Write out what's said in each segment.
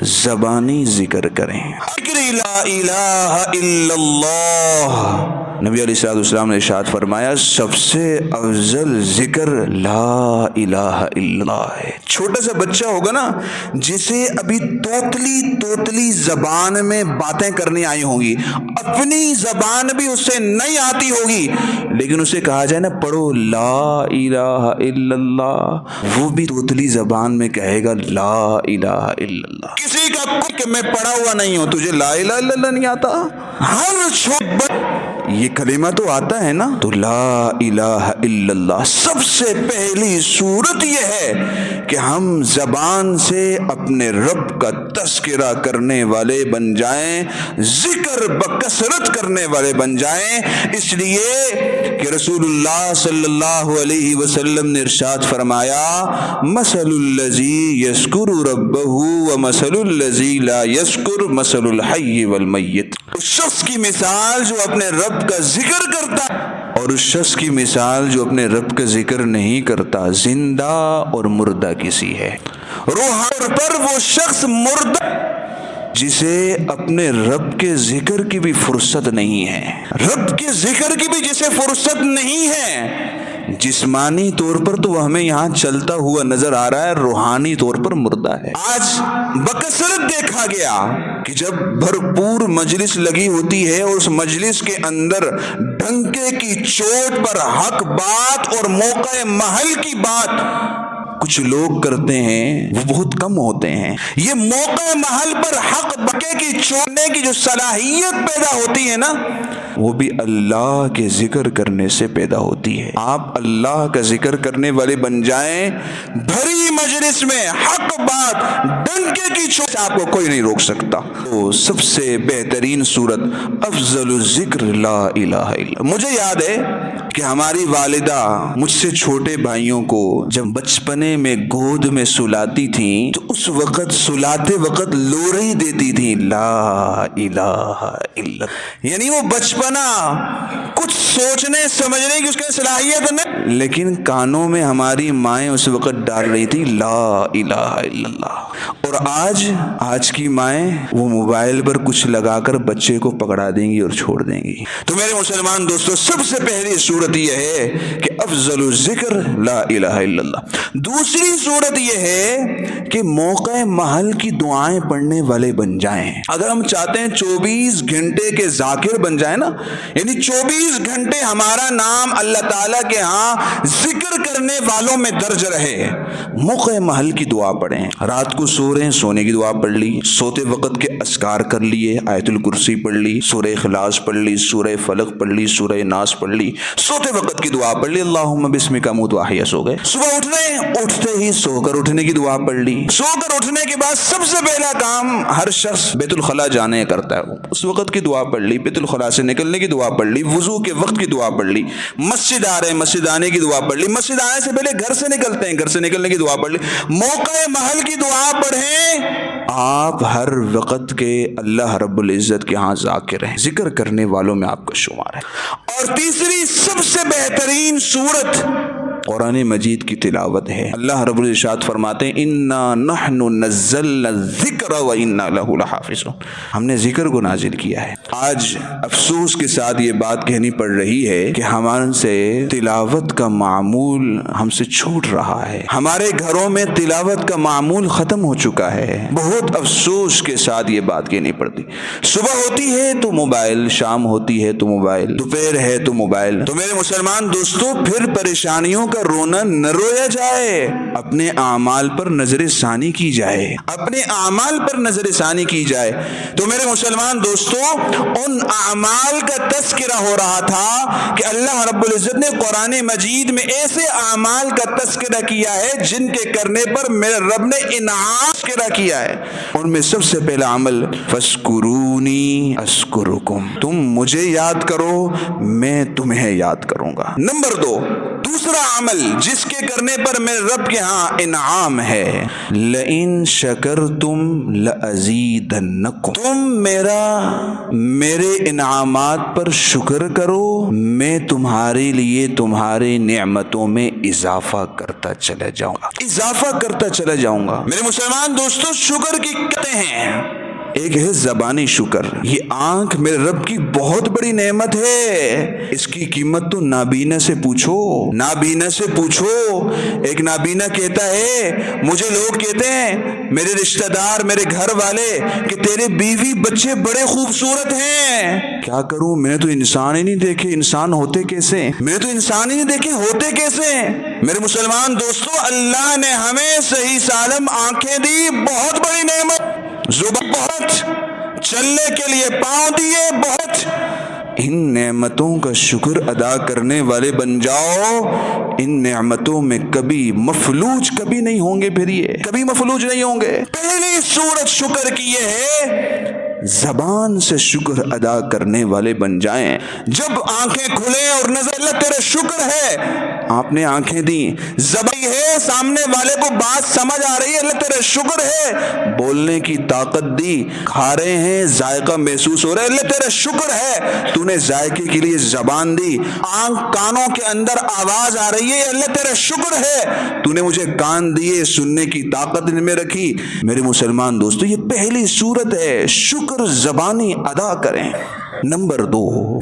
زبانی ذکر کریں. لا الہ الا اللہ. نبی علیہ السلام نے ارشاد فرمایا سب سے افضل ذکر لا الہ الا اللہ ہے. چھوٹا سا بچہ ہوگا نا جسے ابھی توتلی زبان میں باتیں کرنی آئی ہوں گی, اپنی زبان بھی اس سے نہیں آتی ہوگی, لیکن اسے کہا جائے نا پڑھو لا الہ الا اللہ, وہ بھی توتلی زبان میں کہے گا لا الہ الا اللہ. کسی کا کہ میں پڑھا ہوا نہیں ہوں, تجھے لا الہ الا اللہ نہیں آتا؟ ہر یہ کلمہ تو آتا ہے نا. تو لا الہ الا اللہ سب سے پہلی صورت یہ ہے کہ ہم زبان سے اپنے رب کا تذکرہ کرنے والے بن جائیں, ذکر بکثرت کرنے والے بن جائیں. اس لیے کہ رسول اللہ صلی اللہ علیہ وسلم نے ارشاد فرمایا مثل الذی یذکر ربہ ومثل الذی لا یذکر مثل الحی والمیت. اس شخص کی مثال جو اپنے رب کا ذکر کرتا اور اس شخص کی مثال جو اپنے رب کا ذکر نہیں کرتا زندہ اور مردہ کسی ہے. روح پر وہ شخص مردہ جسے اپنے رب کے ذکر کی بھی فرصت نہیں ہے, رب کے ذکر کی بھی جسے فرصت نہیں ہے. جسمانی طور پر تو وہ ہمیں یہاں چلتا ہوا نظر آ رہا ہے, روحانی طور پر مردہ ہے. آج بکثرت دیکھا گیا کہ جب بھرپور مجلس لگی ہوتی ہے اور اس مجلس کے اندر ڈنکے کی چوٹ پر حق بات اور موقع محل کی بات کچھ لوگ کرتے ہیں وہ بہت کم ہوتے ہیں. یہ موقع محل پر حق بکے کی چھوڑنے کی جو صلاحیت پیدا ہوتی ہے نا وہ بھی اللہ کے ذکر کرنے سے پیدا ہوتی ہے. آپ اللہ کا ذکر کرنے والے بن جائیں, بھری مجلس میں حق بات ڈنکے کی چوٹ سے آپ کو کوئی نہیں روک سکتا. تو سب سے بہترین صورت افضل الذکر لا الہ الا اللہ. مجھے یاد ہے کہ ہماری والدہ مجھ سے چھوٹے بھائیوں کو جب بچپنے میں گود میں سلاتی تھیں تو اس وقت سلاتے وقت لوری دیتی تھی لا الہ الا اللہ. یعنی وہ بچپنا کچھ سوچنے سمجھنے کی اس کے صلاحیت نہیں, لیکن کانوں میں ہماری مائیں اس وقت ڈال رہی تھی لا الہ الا اللہ. اور آج کی مائیں وہ موبائل پر کچھ لگا کر بچے کو پکڑا دیں گی اور چھوڑ دیں گی. تو میرے مسلمان دوستو سب سے پہلی صورت یہ ہے کہ افضل الذکر لا الہ الا اللہ. دوسری صورت یہ ہے کہ موقع محل کی دعائیں پڑھنے والے بن جائیں. اگر ہم چاہتے ہیں 24 گھنٹے کے ذاکر بن جائیں نا, یعنی 24 گھنٹے ہمارا نام اللہ تعالیٰ کے ہاں ذکر کرنے والوں میں درج رہے, موقع محل کی دعا پڑھیں. رات کو سو رہے ہیں سونے کی دعا پڑھ لی, سوتے وقت کے اذکار کر لیے, آیت الکرسی پڑھ لی, سورہ اخلاص پڑھ لی, سورہ فلق پڑھ لی, سورہ ناس پڑھ لی, سوتے وقت کی دعا پڑھ لی, اللہم بسمک اموت واحیا, سو گئے. صبح اٹھتے ہی سو کر اٹھنے کی دعا پڑھ لی. سو کر اٹھنے کے بعد سب سے پہلا کام ہر شخص بیت الخلاء جانے کرتا ہے, اس وقت کی دعا پڑھ لی, بیت الخلاء سے نکلنے کی دعا پڑھ لی, وضو کے وقت کی دعا پڑھ لی, مسجد آ رہے ہیں مسجد آنے کی دعا پڑھ لی, مسجد آنے سے پہلے گھر سے نکلتے ہیں گھر سے نکلنے کی دعا پڑھ لی. موقع محل کی دعا پڑھیں. آپ ہر وقت کے اللہ رب العزت کے ہاں ذاکر ہیں, ذکر کرنے والوں میں آپ کا شمار ہے. اور تیسری سب سے بہترین صورت قرآن مجید کی تلاوت ہے. اللہ رب العزت فرماتے ہیں انا نحن نزلنا الذکر وانا لہ لحافظون, ہم نے ذکر کو نازل کیا ہے. آج افسوس کے ساتھ یہ بات کہنی پڑ رہی ہے کہ ہمارے سے تلاوت کا معمول ہم سے چھوٹ رہا ہے, ہمارے گھروں میں تلاوت کا معمول ختم ہو چکا ہے. بہت افسوس کے ساتھ یہ بات کہنی پڑتی. صبح ہوتی ہے تو موبائل, شام ہوتی ہے تو موبائل, دوپہر ہے تو موبائل. تو میرے مسلمان دوستوں پھر پریشانیوں کا رونا نہ رویا جائے, اپنے اعمال پر نظر ثانی کی جائے, اپنے اعمال پر نظر ثانی کی جائے. تو میرے مسلمان دوستوں ان اعمال کا تذکرہ ہو رہا تھا کہ اللہ رب العزت نے قرآن مجید میں ایسے اعمال کا تذکرہ کیا ہے جن کے کرنے پر میرے رب نے انعام تذکرہ کیا ہے. ان میں سب سے پہلا عمل فاذکرونی اذکرکم, تم مجھے یاد کرو میں تمہیں یاد کروں گا. نمبر 2 دوسرا عمل جس کے کرنے پر میرے رب کے ہاں انعام ہے، لئن شکرتم لازیدنکم، تم میرے انعامات پر شکر کرو، میں تمہارے لیے تمہارے نعمتوں میں اضافہ کرتا چلا جاؤں گا، میرے مسلمان دوستو، شکر کی کہتے ہیں، ایک ہے زبانی شکر، یہ آنکھ میرے رب کی بہت بڑی نعمت ہے، اس کی قیمت تو نابینا سے پوچھو۔ ایک نابینا کہتا ہے، مجھے لوگ کہتے ہیں، میرے رشتہ دار، میرے گھر والے، کہ تیرے بیوی بچے بڑے خوبصورت ہیں۔ کیا کروں، میں نے تو انسان ہی نہیں دیکھے، انسان ہوتے کیسے؟ میرے مسلمان دوستو، اللہ نے ہمیں صحیح سالم آنکھیں دی، بہت بڑی نعمت، زبان بہت، چلنے کے لیے پاؤں دیے بہت، ان نعمتوں کا شکر ادا کرنے والے بن جاؤ، ان نعمتوں میں کبھی مفلوج کبھی نہیں ہوں گے، کبھی مفلوج نہیں ہوں گے۔ پہلی صورت شکر کی یہ ہے، زبان سے شکر ادا کرنے والے بن جائیں۔ جب آنکھیں کھلیں اور نظر، اللہ تیرا شکر ہے، آپ نے آنکھیں دی، زبان ہے، سامنے والے کو بات سمجھ آ رہی ہے، اللہ تیرا شکر ہے، بولنے کی طاقت دی، کھا رہے ہیں، ذائقہ محسوس ہو رہا ہے، اللہ تیرا شکر ہے، تو نے ذائقے کے لیے زبان دی، کانوں کے اندر آواز آ رہی ہے، اللہ تیرا شکر ہے، تو نے مجھے کان دیے، سننے کی طاقت میں رکھی۔ میرے مسلمان دوستو، یہ پہلی صورت ہے، شکر زبانی ادا کریں۔ نمبر 2،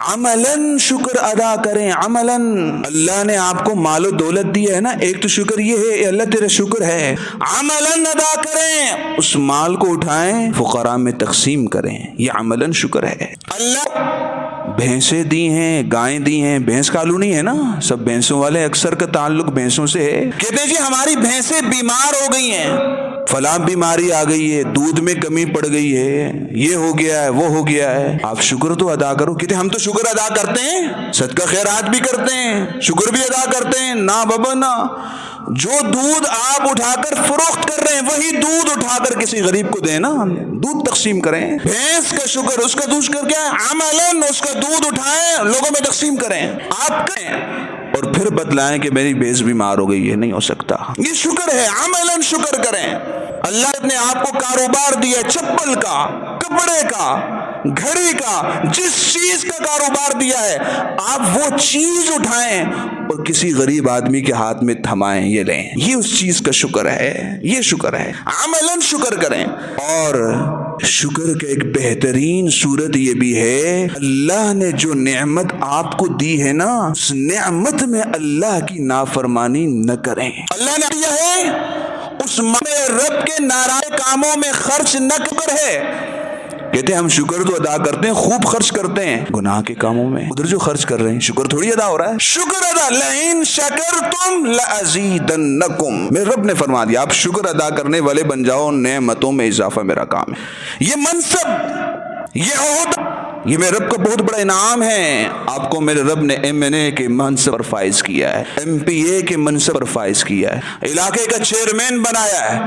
عملاً شکر ادا کریں، عملاً۔ اللہ نے آپ کو مال و دولت دی ہے نا، ایک تو شکر یہ ہے، اللہ تیرا شکر ہے، عملاً ادا کریں، اس مال کو اٹھائیں، فقراء میں تقسیم کریں، یہ عملاً شکر ہے۔ اللہ بھینسیں دی ہیں، گائیں دی ہیں، بھینس کالو نہیں ہے نا، سب بھینسوں والے اکثر کا تعلق بھینسوں سے ہے، کہتے ہیں جی ہماری بھینسیں بیمار ہو گئی ہیں، فلاں بیماری آ گئی ہے، دودھ میں کمی پڑ گئی ہے، یہ ہو گیا ہے، وہ ہو گیا ہے، آپ شکر تو ادا کرو۔ کہتے ہم تو شکر ادا کرتے ہیں، صدقہ خیرات بھی کرتے ہیں، شکر بھی ادا کرتے ہیں، نہ بابا نہ، جو دودھ آپ اٹھا کر فروخت کر رہے ہیں وہی دودھ اٹھا کر کسی غریب کو دیں نا، دودھ تقسیم کریں۔ بھینس کا شکر، اس کا دودھ کر کیا عملاً اس کا دودھ اٹھائیں، لوگوں میں تقسیم کریں، آپ کریں، اور پھر بتلائیں کہ میری بھینس بیمار ہو گئی ہے، نہیں ہو سکتا، یہ شکر ہے، عملاً شکر کریں۔ اللہ نے آپ کو کاروبار دیا، چپل کا، کپڑے کا، گھڑی کا، جس چیز کا کاروبار دیا ہے، آپ وہ چیز اٹھائیں اور کسی غریب آدمی کے ہاتھ میں تھمائیں، یہ لیں، یہ اس چیز کا شکر ہے، یہ شکر ہے، عملاً شکر کریں۔ اور شکر کا ایک بہترین صورت یہ بھی ہے، اللہ نے جو نعمت آپ کو دی ہے نا، اس نعمت میں اللہ کی نافرمانی نہ کریں۔ اللہ نے دیا ہے، اس رب کے ناراض کاموں میں خرچ نہ کرے۔ کہتے ہیں ہم شکر تو ادا کرتے ہیں، خوب خرچ کرتے ہیں، گناہ کے کاموں میں ادھر جو خرچ کر رہے ہیں شکر تھوڑی ادا ہو رہا ہے۔ شکر ادا، لئن شکرتم لازیدنکم، میرے رب نے فرما دیا آپ شکر ادا کرنے والے بن جاؤ، نعمتوں میں اضافہ میرا کام ہے۔ یہ منصب، یہ عہدہ، یہ میرے رب کا بہت بڑا انعام ہے، آپ کو میرے رب نے MNA کے منصب پر فائز کیا ہے، MPA کے منصب پر فائز کیا ہے، علاقے کا چیئرمین بنایا ہے،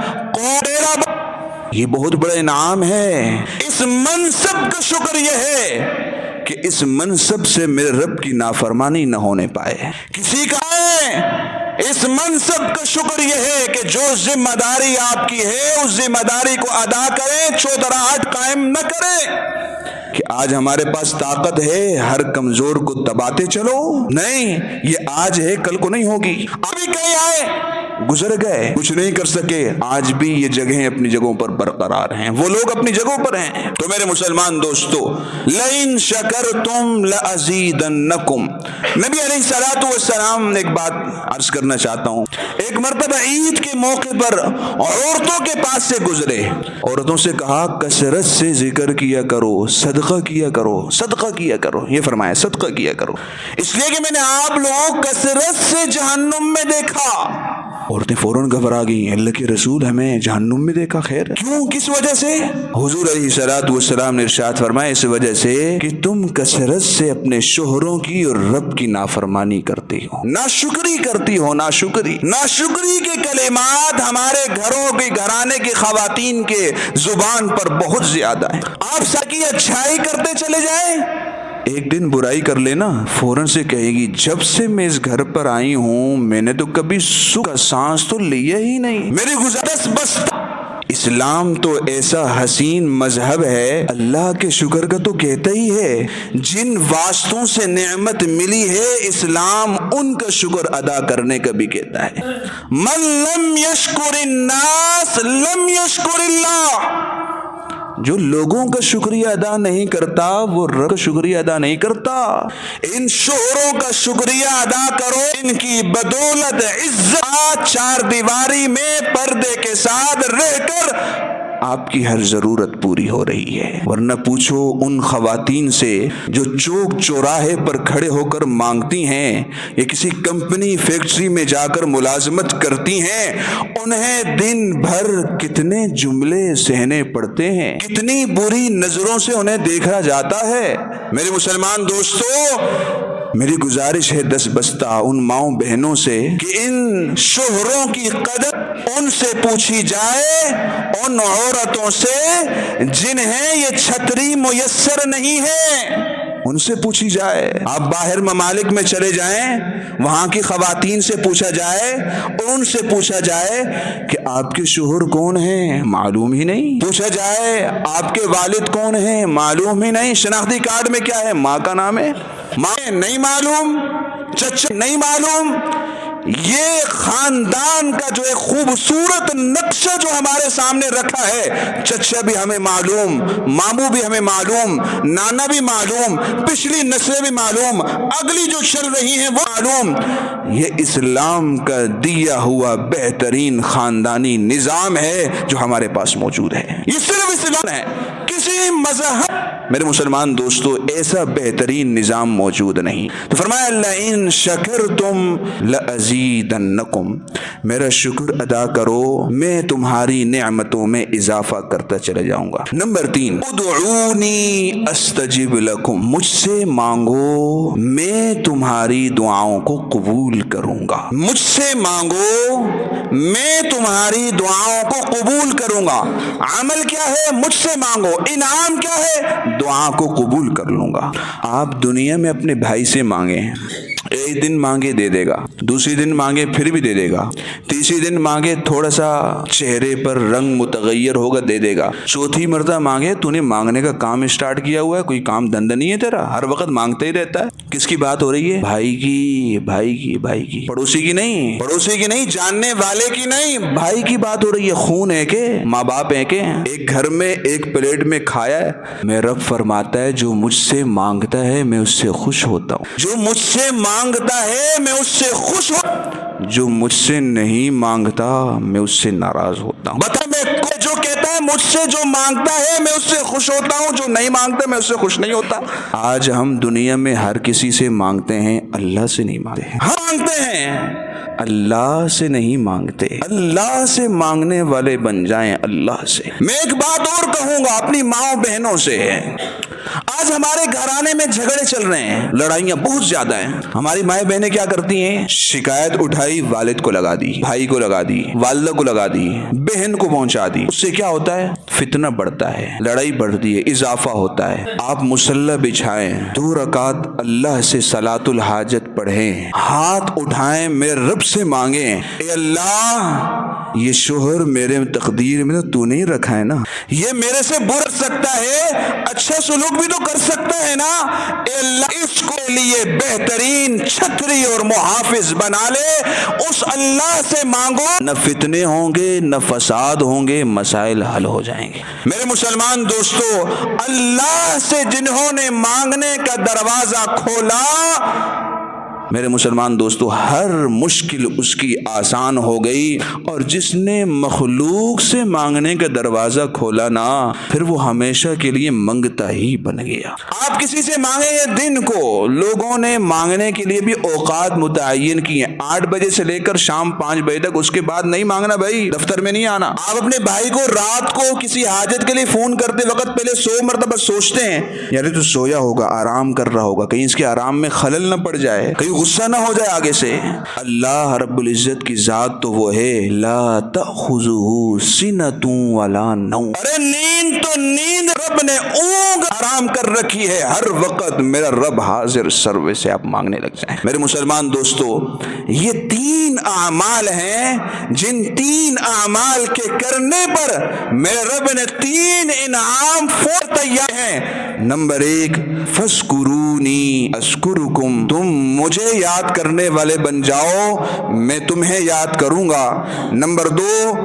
یہ بہت بڑا انعام ہے۔ اس منصب کا شکر یہ ہے کہ اس منصب سے میرے رب کی نافرمانی نہ ہونے پائے۔ کسی کا ہے اس منصب کا شکر یہ ہے کہ جو ذمہ داری آپ کی ہے اس ذمہ داری کو ادا کریں، چوتراہٹ قائم نہ کریں کہ آج ہمارے پاس طاقت ہے ہر کمزور کو دباتے چلو، نہیں، یہ آج ہے کل کو نہیں ہوگی۔ ابھی کہیں آئے گزر گئے، کچھ نہیں کر سکے، آج بھی یہ جگہیں اپنی جگہوں پر برقرار ہیں، وہ لوگ اپنی جگہوں پر ہیں۔ تو میرے مسلمان دوستو، لئن شکرتم لازیدنکم، نبی علیہ الصلوۃ والسلام نے ایک بات عرض کرنا چاہتا ہوں، ایک مرتبہ عید کے موقع پر عورتوں کے پاس سے گزرے، عورتوں سے کہا کثرت سے ذکر کیا کرو، صدقہ کیا کرو، صدقہ کیا کرو، یہ فرمایا صدقہ کیا کرو، اس لیے کہ میں نے آپ لوگوں کثرت سے جہنم میں دیکھا۔ عورتیں فوراً گھبرا گئیں، اللہ کے رسول ہمیں جہنم میں دیکھا، خیر کیوں، کس وجہ سے؟ حضور علیہ الصلوۃ والسلام نے ارشاد فرمایا اس وجہ سے کہ تم کثرت سے اپنے شوہروں کی اور رب کی نافرمانی کرتی ہو، ناشکری کرتی ہو، ناشکری کے کلمات ہمارے گھروں کے گھرانے کی خواتین کے زبان پر بہت زیادہ ہیں۔ آپ سکی اچھائی کرتے چلے جائیں، ایک دن برائی کر لینا فوراً سے کہے گی جب سے میں اس گھر پر آئی ہوں میں نے تو کبھی سکھ کا سانس تو لیا ہی نہیں، میری گزارش بس۔ اسلام تو ایسا حسین مذہب ہے، اللہ کے شکر کا تو کہتا ہی ہے، جن واسطوں سے نعمت ملی ہے اسلام ان کا شکر ادا کرنے کا بھی کہتا ہے۔ من لم یشکر الناس لم یشکر اللہ، جو لوگوں کا شکریہ ادا نہیں کرتا وہ رب کا شکریہ ادا نہیں کرتا۔ ان شوہروں کا شکریہ ادا کرو، ان کی بدولت عزت چار دیواری میں پردے کے ساتھ رہ کر آپ کی ہر ضرورت پوری ہو رہی ہے۔ ورنہ پوچھو ان خواتین سے جو چوک چوراہے پر کھڑے ہو کر مانگتی ہیں یا کسی کمپنی فیکٹری میں جا کر ملازمت کرتی ہیں، انہیں دن بھر کتنے جملے سہنے پڑتے ہیں، کتنی بری نظروں سے انہیں دیکھا جاتا ہے۔ میرے مسلمان دوستو، میری گزارش ہے دس بستہ ان ماؤں بہنوں سے کہ ان شوہروں کی قدر ان سے پوچھی جائے، ان عورتوں سے جنہیں یہ چھتری میسر نہیں ہے ان سے پوچھی جائے۔ آپ باہر ممالک میں چلے جائیں، وہاں کی خواتین سے پوچھا جائے اور ان سے پوچھا جائے کہ آپ کے شوہر کون ہیں، معلوم ہی نہیں۔ پوچھا جائے آپ کے والد کون ہیں، معلوم ہی نہیں۔ شناختی کارڈ میں کیا ہے، ماں کا نام ہے، ماں نہیں معلوم، چچا نہیں معلوم۔ یہ خاندان کا جو ایک خوبصورت نقشہ جو ہمارے سامنے رکھا ہے، چچا بھی ہمیں معلوم، ماموں بھی ہمیں معلوم، نانا بھی معلوم، پچھلی نسلیں بھی معلوم، اگلی جو چل رہی ہیں وہ معلوم۔ یہ اسلام کا دیا ہوا بہترین خاندانی نظام ہے جو ہمارے پاس موجود ہے۔ یہ صرف اسلام ہے، کسی مذہب میرے مسلمان دوستو ایسا بہترین نظام موجود نہیں۔ تو فرمایا لئن شکرتم لازیدنکم، میرا شکر ادا کرو میں تمہاری نعمتوں میں اضافہ کرتا چلے جاؤں گا۔ نمبر 3، ادعونی استجب لکم، مجھ سے مانگو میں تمہاری دعاؤں کو قبول کروں گا۔ مجھ سے مانگو میں تمہاری دعاؤں کو قبول کروں گا۔ عمل کیا ہے، مجھ سے مانگو، انعام کیا ہے، دعا کو قبول کر لوں گا۔ آپ دنیا میں اپنے بھائی سے مانگیں، ایک دن مانگے دے دے گا، دوسری دن مانگے پھر بھی دے دے گا، تیسری دن مانگے تھوڑا سا چہرے پر رنگ متغیر ہوگا دے دے گا، چوتھی مرتبہ مانگے تو نے مانگنے کا کام اسٹارٹ کیا ہوا ہے، کوئی کام دھندا نہیں ہے تیرا، ہر وقت مانگتا ہی رہتا ہے۔ کس کی بات ہو رہی ہے، بھائی کی، بھائی کی، بھائی کی، پڑوسی کی نہیں، پڑوسی کی نہیں، جاننے والے کی نہیں، بھائی کی بات ہو رہی ہے۔ خون ہے کہ ماں باپ ہے کہ ایک گھر میں ایک پلیٹ میں کھایا ہے۔ میں رب فرماتا ہے جو مجھ سے مانگتا ہے میں اس سے خوش ہوتا ہوں، جو مجھ سے مانگتا ہے میں اس سے خوش ہوں، جو مجھ سے نہیں مانگتا میں اس سے ناراض ہوتا ہوں۔ بتا میں جو کہتا ہے مجھ سے جو مانگتا ہے میں اس سے خوش ہوتا ہوں، جو نہیں مانگتا میں اس سے خوش نہیں ہوتا۔ آج ہم دنیا میں ہر کسی سے مانگتے ہیں، اللہ سے نہیں مانگتے ہیں۔ ہم مانگتے ہیں، اللہ سے نہیں مانگتے۔ اللہ سے مانگنے والے بن جائیں اللہ سے۔ میں ایک بات اور کہوں گا اپنی ماں بہنوں سے، آج ہمارے گھرانے میں جھگڑے چل رہے ہیں، لڑائیاں بہت زیادہ ہیں۔ ہماری مائیں بہنیں کیا کرتی ہیں، شکایت اٹھائی والد کو لگا دی، بھائی کو لگا دی، والدہ کو لگا دی، بہن کو پہنچا دی، اس سے کیا ہوتا ہے، فتنہ بڑھتا ہے، لڑائی بڑھتی ہے، اضافہ ہوتا ہے۔ آپ مصلی بچھائیں، 2 رکعت اللہ سے صلاۃ الحاجت پڑھیں، ہاتھ اٹھائیں، میرے رب سے مانگیں، اے اللہ یہ شوہر میرے تقدیر میں تو نہیں رکھا ہے نا، یہ میرے سے بر سکتا ہے، اچھا سلوک بھی تو کر سکتا ہے نا، اے اللہ اس کو لیے بہترین چھتری اور محافظ بنا لے، اس اللہ سے مانگو، نہ فتنے ہوں گے نہ فساد ہوں گے، مسائل حل ہو جائیں گے۔ میرے مسلمان دوستو، اللہ سے جنہوں نے مانگنے کا دروازہ کھولا، میرے مسلمان دوستو ہر مشکل اس کی آسان ہو گئی، اور جس نے مخلوق سے مانگنے کا دروازہ کھولا نا، پھر وہ ہمیشہ کے لیے منگتا ہی بن گیا۔ آپ کسی سے مانگیں گے، دن کو لوگوں نے مانگنے کے لیے بھی اوقات متعین کی ہیں، 8 بجے سے لے کر شام 5 بجے تک، اس کے بعد نہیں مانگنا بھائی، دفتر میں نہیں آنا۔ آپ اپنے بھائی کو رات کو کسی حاجت کے لیے فون کرتے وقت پہلے 100 مرتبہ سوچتے ہیں، یار تو سویا ہوگا، آرام کر رہا ہوگا، کہیں اس کے آرام میں خلل نہ پڑ جائے، کہیں غصہ نہ ہو جائے آگے سے۔ اللہ رب العزت کی ذات تو وہ ہے لا تأخذہ سنۃ ولا نوم، ارے نیند تو نیند، رب نے اونگ حرام کر رکھی ہے، ہر وقت میرا رب حاضر سروے سے آپ مانگنے لگ جائیں۔ میرے مسلمان دوستو، یہ 3 اعمال ہیں جن 3 اعمال کے کرنے پر میرے رب نے 3 انعام فوراً تیار ہیں۔ نمبر 1، فاذکرونی اذکرکم، تم مجھے یاد کرنے والے بن جاؤ میں تمہیں یاد کروں گا۔ نمبر 2،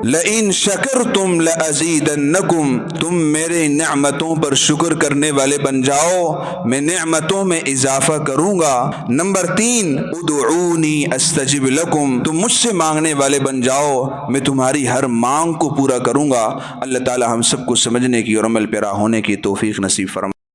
لئن شکرتم لازیدنکم، تم میرے نعمتوں پر شکر کرنے والے بن جاؤ میں نعمتوں میں اضافہ کروں گا۔ نمبر 3، ادعونی استجب لکم، تم مجھ سے مانگنے والے بن جاؤ میں تمہاری ہر مانگ کو پورا کروں گا۔ اللہ تعالی ہم سب کو سمجھنے کی اور عمل پیرا ہونے کی توفیق نصیب فرمائے۔